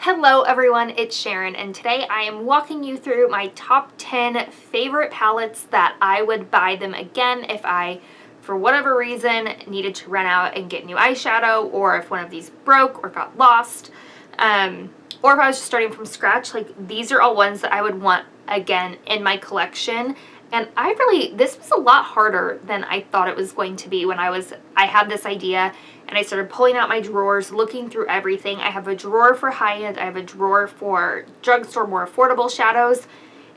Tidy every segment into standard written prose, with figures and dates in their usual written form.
Hello everyone, it's Sharon, and today I am walking you through my top 10 favorite palettes that I would buy them again if I, for whatever reason, needed to run out and get new eyeshadow, or if one of these broke or got lost, or if I was just starting from scratch. Like, these are all ones that I would want again in my collection. And this was a lot harder than I thought it was going to be when I had this idea and I started pulling out my drawers, looking through everything. I have a drawer for high-end, I have a drawer for drugstore, more affordable shadows.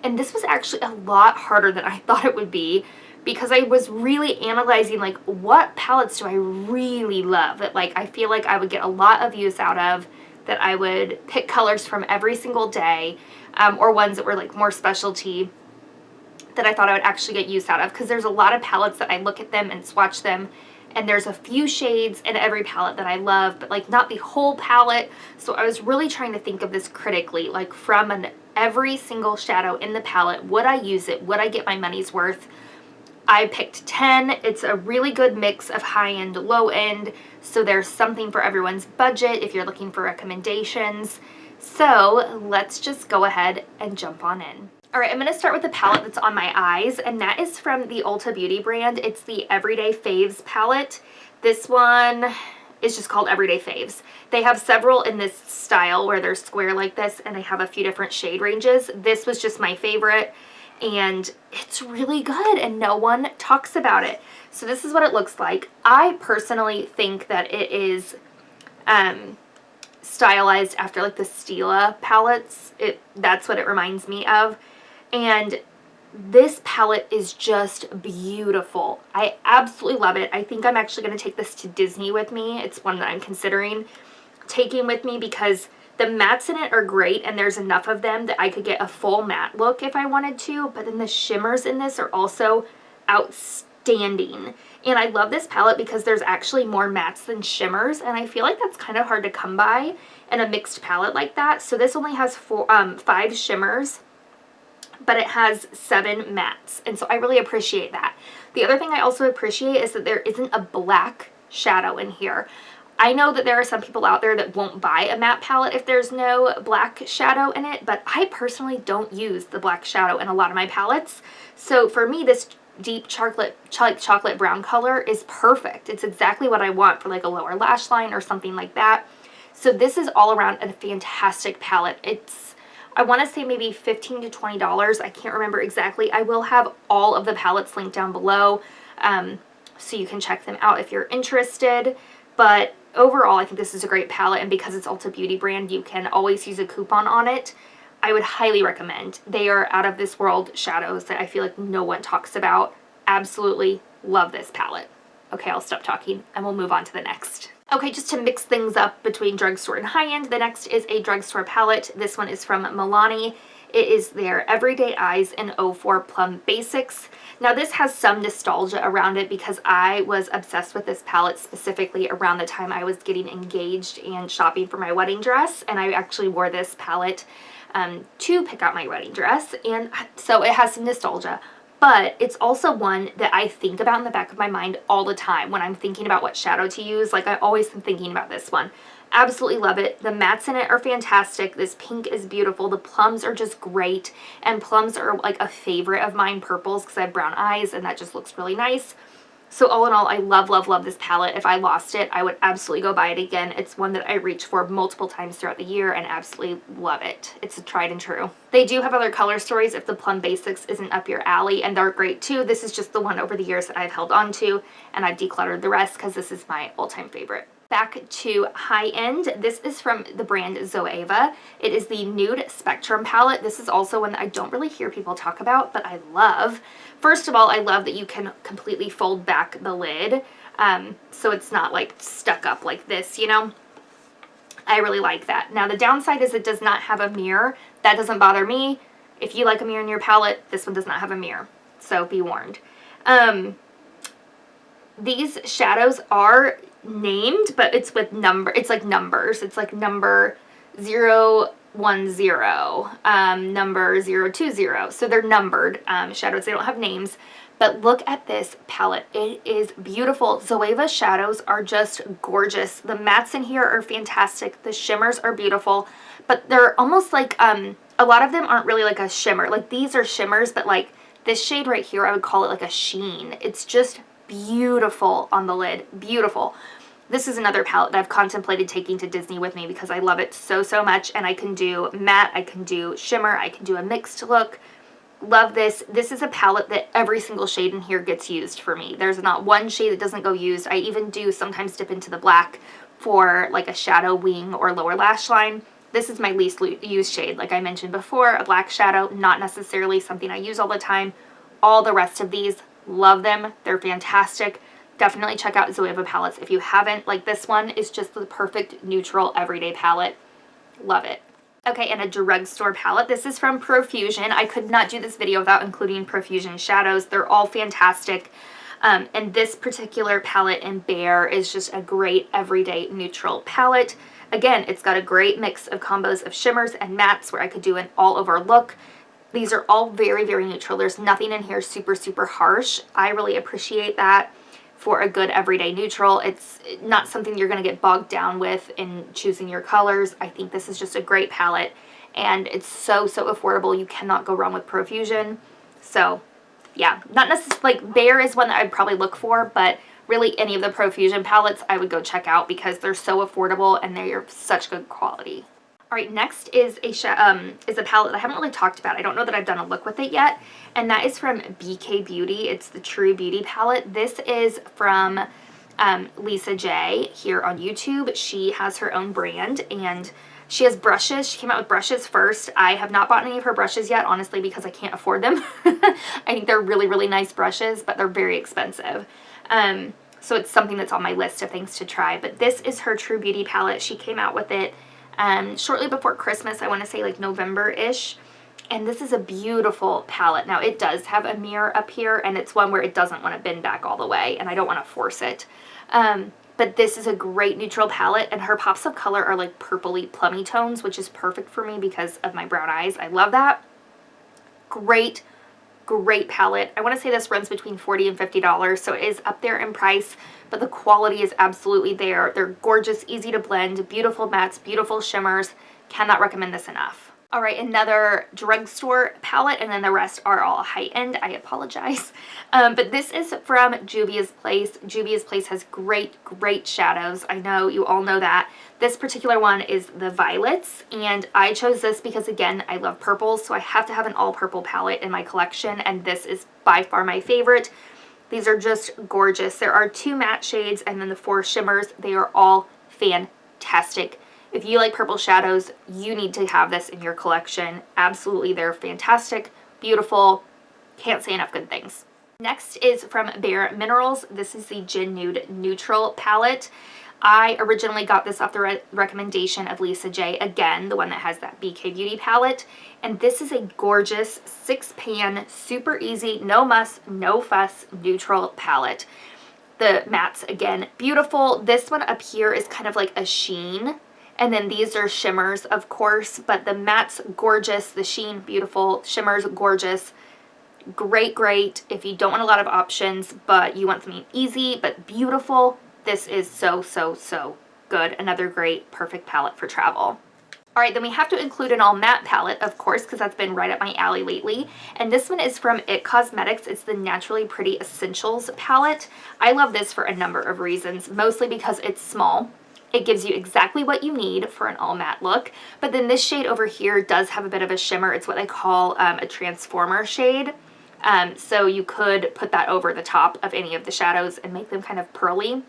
And this was actually a lot harder than I thought it would be, because I was really analyzing, like, what palettes do I really love that, like, I feel like I would get a lot of use out of, that I would pick colors from every single day, or ones that were like more specialty that I thought I would actually get use out of, because there's a lot of palettes that I look at them and swatch them, and there's a few shades in every palette that I love, but like not the whole palette. So I was really trying to think of this critically, like from every single shadow in the palette, would I use it? Would I get my money's worth? I picked 10. It's a really good mix of high-end, low-end, so there's something for everyone's budget if you're looking for recommendations. So let's just go ahead and jump on in. Alright, I'm going to start with the palette that's on my eyes, and that is from the Ulta Beauty brand. It's the Everyday Faves palette. This one is just called Everyday Faves. They have several in this style where they're square like this, and they have a few different shade ranges. This was just my favorite, and it's really good, and no one talks about it. So this is what it looks like. I personally think that it is stylized after like the Stila palettes. That's what it reminds me of. And this palette is just beautiful. I absolutely love it. I think I'm actually going to take this to Disney with me. It's one that I'm considering taking with me because the mattes in it are great, and there's enough of them that I could get a full matte look if I wanted to, but then the shimmers in this are also outstanding. And I love this palette because there's actually more mattes than shimmers, and I feel like that's kind of hard to come by in a mixed palette like that. So this only has 5 shimmers, but it has 7 mattes, and so I really appreciate that. The other thing I also appreciate is that there isn't a black shadow in here. I know that there are some people out there that won't buy a matte palette if there's no black shadow in it, but I personally don't use the black shadow in a lot of my palettes. So for me, this deep chocolate brown color is perfect. It's exactly what I want for like a lower lash line or something like that. So this is all around a fantastic palette. I want to say maybe $15 to $20. I can't remember exactly. I will have all of the palettes linked down below, so you can check them out if you're interested. But overall, I think this is a great palette, and because it's Ulta Beauty brand, you can always use a coupon on it. I would highly recommend. They are out of this world shadows that I feel like no one talks about. Absolutely love this palette. Okay, I'll stop talking and we'll move on to the next. Okay, just to mix things up between drugstore and high-end, the next is a drugstore palette. This one is from Milani. It is their Everyday Eyes in 04 Plum Basics. Now this has some nostalgia around it because I was obsessed with this palette specifically around the time I was getting engaged and shopping for my wedding dress, and I actually wore this palette to pick out my wedding dress, and so it has some nostalgia. But it's also one that I think about in the back of my mind all the time when I'm thinking about what shadow to use. Like, I always am thinking about this one. Absolutely love it. The mattes in it are fantastic. This pink is beautiful. The plums are just great. And plums are like a favorite of mine, purples, because I have brown eyes and that just looks really nice. So all in all, I love, love, love this palette. If I lost it, I would absolutely go buy it again. It's one that I reach for multiple times throughout the year and absolutely love it. It's a tried and true. They do have other color stories if the Plum Basics isn't up your alley, and they're great too. This is just the one over the years that I've held on to, and I've decluttered the rest because this is my all-time favorite. Back to high-end. This is from the brand Zoeva. It is the Nude Spectrum palette. This is also one that I don't really hear people talk about, but I love. First of all, I love that you can completely fold back the lid, so it's not like stuck up like this, you know? I really like that. Now the downside is it does not have a mirror. That doesn't bother me. If you like a mirror in your palette, this one does not have a mirror, so be warned. These shadows are named, but it's with it's like numbers. It's like number 0 number 020. So they're numbered shadows. They don't have names. But look at this palette. It is beautiful. Zoeva shadows are just gorgeous. The mattes in here are fantastic. The shimmers are beautiful. But they're almost like, a lot of them aren't really like a shimmer. Like these are shimmers, but like this shade right here, I would call it like a sheen. It's just beautiful on the lid. Beautiful. This is another palette that I've contemplated taking to Disney with me because I love it so, so much. And I can do matte, I can do shimmer, I can do a mixed look. Love this. This is a palette that every single shade in here gets used for me. There's not one shade that doesn't go used. I even do sometimes dip into the black for like a shadow wing or lower lash line. This is my least used shade. Like I mentioned before, a black shadow, not necessarily something I use all the time. All the rest of these, love them. They're fantastic. Definitely check out Zoeva palettes if you haven't. Like this one is just the perfect neutral everyday palette. Love it. Okay, and a Drugstore palette. This is from Profusion. I could not do this video without including Profusion shadows. They're all fantastic. And this particular palette in Bare is just a great everyday neutral palette. Again, it's got a great mix of combos of shimmers and mattes where I could do an all-over look. These are all very, very neutral. There's nothing in here super, super harsh. I really appreciate that for a good everyday neutral. It's not something you're going to get bogged down with in choosing your colors. I think this is just a great palette, and it's so, so affordable. You cannot go wrong with Profusion. So yeah, not necessarily, like Bare is one that I'd probably look for, but really any of the Profusion palettes I would go check out because they're so affordable and they're such good quality. All right, next is a palette that I haven't really talked about. I don't know that I've done a look with it yet, and that is from BK Beauty. It's the True Beauty palette. This is from Lisa J here on YouTube. She has her own brand, and she has brushes. She came out with brushes first. I have not bought any of her brushes yet, honestly, because I can't afford them. I think they're really, really nice brushes, but they're very expensive. So it's something that's on my list of things to try. But this is her True Beauty palette. She came out with it shortly before Christmas, I want to say like November-ish. And this is a beautiful palette. Now it does have a mirror up here, and it's one where it doesn't want to bend back all the way, and I don't want to force it. But this is a great neutral palette, and her pops of color are like purpley plummy tones, which is perfect for me because of my brown eyes. I love that. Great, great palette. I want to say this runs between $40 and $50, so it is up there in price, but the quality is absolutely there. They're gorgeous, easy to blend, beautiful mattes, beautiful shimmers. Cannot recommend this enough. All right, another Drugstore palette, and then the rest are all high-end. I apologize. But this is from Juvia's Place. Juvia's Place has great, great shadows. I know you all know that. This particular one is the Violets, and I chose this because, again, I love purples, so I have to have an all-purple palette in my collection, and this is by far my favorite. These are just gorgeous. There are 2 matte shades and then the 4 shimmers. They are all fantastic. If you like purple shadows, you need to have this in your collection. Absolutely, they're fantastic, beautiful. Can't say enough good things. Next is from Bare Minerals. This is the Gin Nude Neutral palette. I originally got this off the recommendation of Lisa J, again, the one that has that BK Beauty palette. And this is a gorgeous 6-pan, super easy, no muss, no fuss, neutral palette. The mattes, again, beautiful. This one up here is kind of like a sheen. And then these are shimmers, of course, but the mattes, gorgeous. The sheen, beautiful. Shimmers, gorgeous. Great, great. If you don't want a lot of options, but you want something easy but beautiful, this is so, so, so good. Another great, perfect palette for travel. All right, then we have to include an all matte palette, of course, because that's been right up my alley lately. And this one is from IT Cosmetics. It's the Naturally Pretty Essentials palette. I love this for a number of reasons, mostly because it's small. It gives you exactly what you need for an all matte look. But then this shade over here does have a bit of a shimmer. It's what they call a transformer shade. So you could put that over the top of any of the shadows and make them kind of pearly.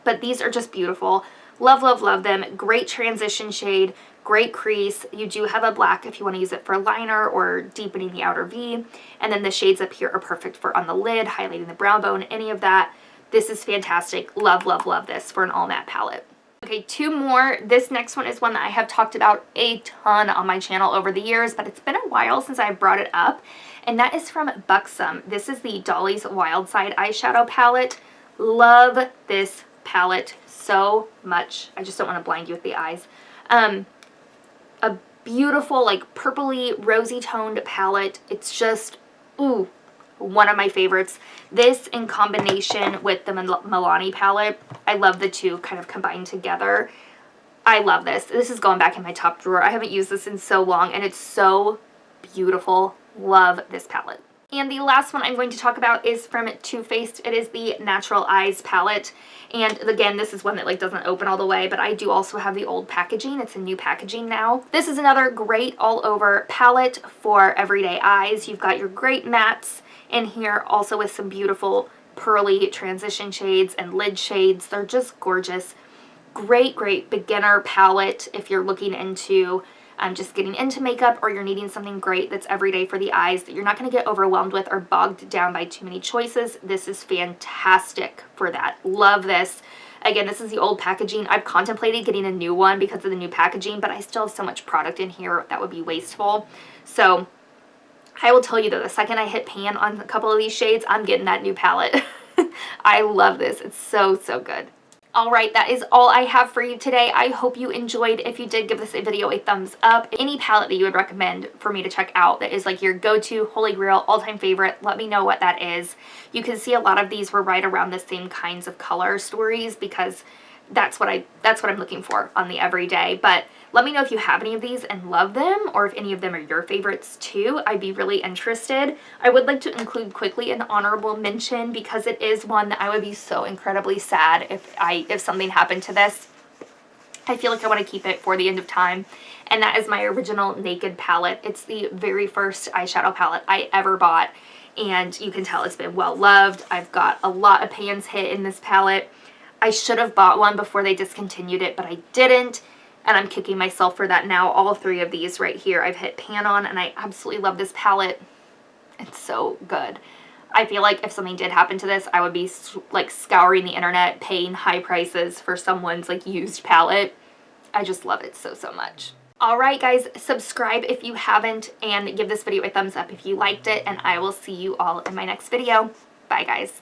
But these are just beautiful. Love, love, love them. Great transition shade, great crease. You do have a black if you want to use it for liner or deepening the outer V. And then the shades up here are perfect for on the lid, highlighting the brow bone, any of that. This is fantastic. Love, love, love this for an all matte palette. Okay, 2 more. This next one is one that I have talked about a ton on my channel over the years, but it's been a while since I brought it up, and that is from Buxom. This is the Dolly's Wild Side eyeshadow palette. Love this palette so much. I just don't want to blind you with the eyes. A beautiful, like purpley, rosy toned palette. It's just, ooh, one of my favorites. This in combination with the Milani palette. I love the two kind of combined together. I love this. This is going back in my top drawer. I haven't used this in so long, and it's so beautiful. Love this palette. And the last one I'm going to talk about is from Too Faced. It is the Natural Eyes palette. And again, this is one that like doesn't open all the way, but I do also have the old packaging. It's a new packaging now. This is another great all over palette for everyday eyes. You've got your great mattes in here, also with some beautiful pearly transition shades and lid shades. They're just gorgeous. Great, great beginner palette if you're looking into just getting into makeup, or you're needing something great that's everyday for the eyes that you're not going to get overwhelmed with or bogged down by too many choices. This is fantastic for that. Love this. Again, this is the old packaging. I've contemplated getting a new one because of the new packaging, but I still have so much product in here that would be wasteful. So I will tell you though, the second I hit pan on a couple of these shades, I'm getting that new palette. I love this. It's so, so good. All right, that is all I have for you today. I hope you enjoyed. If you did, give this video a thumbs up. Any palette that you would recommend for me to check out that is like your go-to, holy grail, all-time favorite, let me know what that is. You can see a lot of these were right around the same kinds of color stories because that's what I'm looking for on the everyday. But let me know if you have any of these and love them, or if any of them are your favorites too. I'd be really interested. I would like to include quickly an honorable mention because it is one that I would be so incredibly sad if something happened to this. I feel like I want to keep it for the end of time, and that is my original Naked palette. It's the very first eyeshadow palette I ever bought, and you can tell it's been well loved. I've got a lot of pans hit in this palette. I should have bought one before they discontinued it, but I didn't, and I'm kicking myself for that now. All three of these right here I've hit pan on, and I absolutely love this palette. It's so good. I feel like if something did happen to this, I would be like scouring the internet, paying high prices for someone's like used palette. I just love it so, so much. All right, guys, subscribe if you haven't, and give this video a thumbs up if you liked it, and I will see you all in my next video. Bye, guys.